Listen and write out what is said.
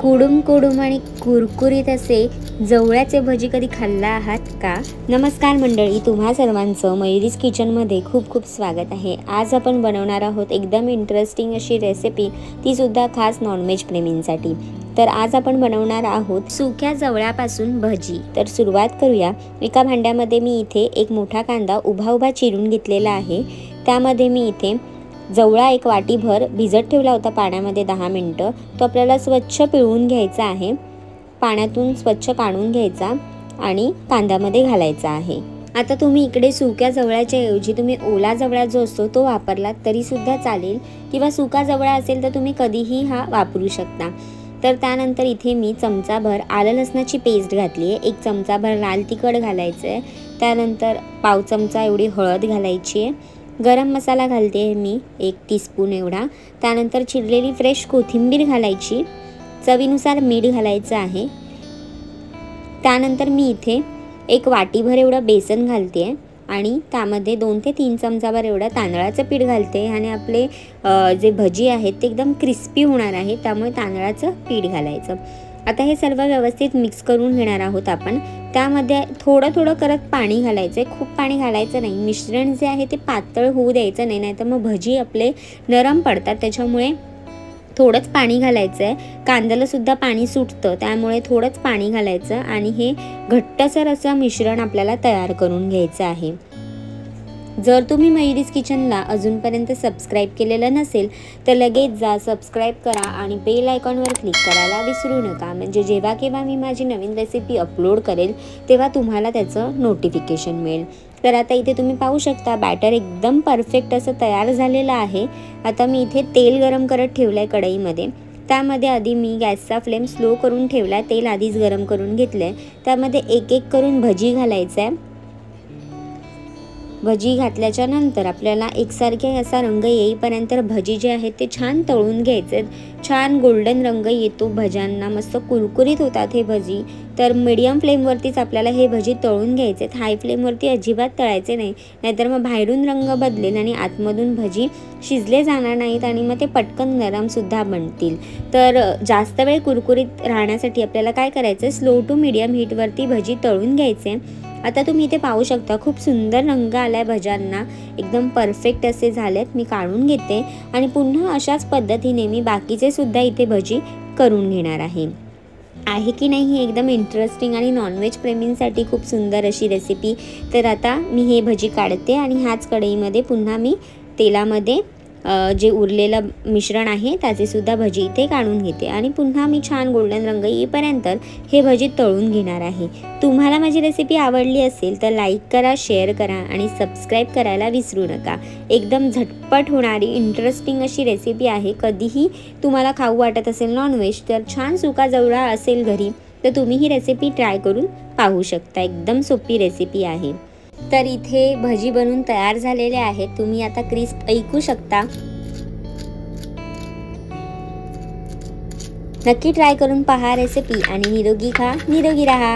कुडुम कुडुम आणि कुरकुरीत असे जवळ्याचे भजी कधी खाल्ला आहात का? नमस्कार मंडळी, तुम्हा सर्वांचं मयुरीज किचनमध्ये खूप खूप स्वागत आहे। आज आपण बनवणार आहोत एकदम इंटरेस्टिंग अशी रेसिपी, ती सुद्धा खास नॉनव्हेज प्रेमींसाठी। तर आज आपण बनवणार आहोत सुक्या जवळ्यापासून भजी। तर सुरुवात करूया। एका भांड्यामध्ये मी इथे एक मोठा कांदा उभा उभा चिरून घेतलेला आहे। त्यामध्ये मी इथे जवळा एक वाटीभर भिजत ठेवला होता पाण्यामध्ये 10 मिनिटं। तो आपल्याला स्वच्छ पिळून घ्यायचा आहे, पाण्यातून स्वच्छ काढून घ्यायचा आणि कांद्यामध्ये घालायचा आहे। आता तुम्ही इकडे सुक्या जवळ्याच्या ऐवजी तुम्ही ओला जवळा जो असतो तो वापरलात तरी सुद्धा चालेल, किंवा सुका जवळा असेल तर तुम्ही कधीही हा वापरू शकता। तर त्यानंतर इथे मी चमचाभर आलं लसणाची पेस्ट घातली आहे, 1 चमचाभर लाल तिखट घालायचं आहे, त्यानंतर पाव चमचा एवढी हळद घालायची आहे, गरम मसाला घालते आहे मी 1 टीस्पून एवढा, त्यानंतर चिरलेली फ्रेश कोथिंबीर घालायची, चवीनुसार मीठ घालायचं आहे। त्यानंतर मी इथे 1 वाटीभर एवढं बेसन घालते आहे आणि त्यामध्ये 2 ते 3 चमचाभर एवढं तांदळाचं पीठ घालते आणि आपले जे भजी आहेत ते एकदम क्रिस्पी होणार आहे, त्यामुळे तांदळाचं पीठ घालायचं। आता हे सर्व व्यवस्थित मिक्स करून घेणार आहोत आपण। त्यामध्ये थोडं थोडं करत पाणी घालायचं आहे, खूप पाणी घालायचं नाही। मिश्रण जे आहे ते पातळ होऊ द्यायचं नाही, नाहीतर मग भजी आपले नरम पडतात, त्याच्यामुळे थोडंच पाणी घालायचं आहे। कांद्याला सुद्धा पाणी सुटतं, त्यामुळे थोडंच पाणी घालायचं आणि हे घट्टसर असं मिश्रण आपल्याला तयार करून घ्यायचं आहे। जर तुम्ही मयुरीज किचनला अजूनपर्यंत सबस्क्राईब केलेलं नसेल तर लगेच जा, सबस्क्राईब करा आणि बेल आयकॉनवर क्लिक करायला विसरू नका, म्हणजे जेव्हा केव्हा मी माझी नवीन रेसिपी अपलोड करेल तेव्हा तुम्हाला त्याचं नोटिफिकेशन मिळेल। तर आता इथे तुम्ही पाहू शकता बॅटर एकदम परफेक्ट असं तयार झालेलं आहे। आता मी इथे तेल गरम करत ठेवलं आहे कढईमध्ये। त्यामध्ये आधी मी गॅसचा फ्लेम स्लो करून ठेवला आहे, तेल आधीच गरम करून घेतलं आहे। त्यामध्ये एक एक करून भजी घालायचं आहे। भजी घातल्याच्या नंतर आपल्याला एकसारखे असा रंग येईपर्यंत भजी जे आहेत ते छान तळून घ्यायचे। छान गोल्डन रंग येतो भज्यांना, मस्त कुरकुरीत होतात हे भजी। तर मीडियम फ्लेमवरतीच आपल्याला हे भजी तळून घ्यायचे, हाय फ्लेमवरती अजिबात तळायचे नाही, नाहीतर मग बाहेरून रंग बदलेल आणि आतमधून भजी शिजले जाणार नाहीत आणि मग ते पटकन नरमसुद्धा बनतील। तर जास्त वेळ कुरकुरीत राहण्यासाठी आपल्याला काय करायचं, स्लो टू मीडियम हीटवरती भजी तळून घ्यायचे। आता तुम्ही इथे पाहू शकता खूप सुंदर रंग आलाय भज्यांना, एकदम परफेक्ट असे झालेत। मी काढून घेते आणि पुन्हा अशाच पद्धतीने मी बाकीचे सुद्धा इथे भजी करून घेणार आहे की नाही ही एकदम इंटरेस्टिंग आणि नॉनव्हेज प्रेमींसाठी खूप सुंदर अशी रेसिपी। तर आता मी हे भजी काढते आणि ह्याच कढईमध्ये पुन्हा मी तेलामध्ये जे उरलेलं मिश्रण आहे त्याचे सुद्धा भजी इथे काढून घेते आणि पुन्हा मी छान गोल्डन रंग येईपर्यंत हे भजी तळून घेणार आहे। तुम्हाला माझी रेसिपी आवडली असेल तर लाईक करा, शेअर करा आणि सबस्क्राईब करायला विसरू नका। एकदम झटपट होणारी इंटरेस्टिंग अशी रेसिपी आहे। कधीही तुम्हाला खाऊ वाटत असेल नॉनव्हेज तर छान सुका जवळा असेल घरी तर तुम्ही ही रेसिपी ट्राय करून पाहू शकता, एकदम सोपी रेसिपी आहे। तर इथे भजी बनवून तयार झालेले आहेत, तुम्ही आता क्रिस्प ऐकू शकता। नक्की ट्राय करून पहा रेसिपी आणि निरोगी खा, निरोगी राहा।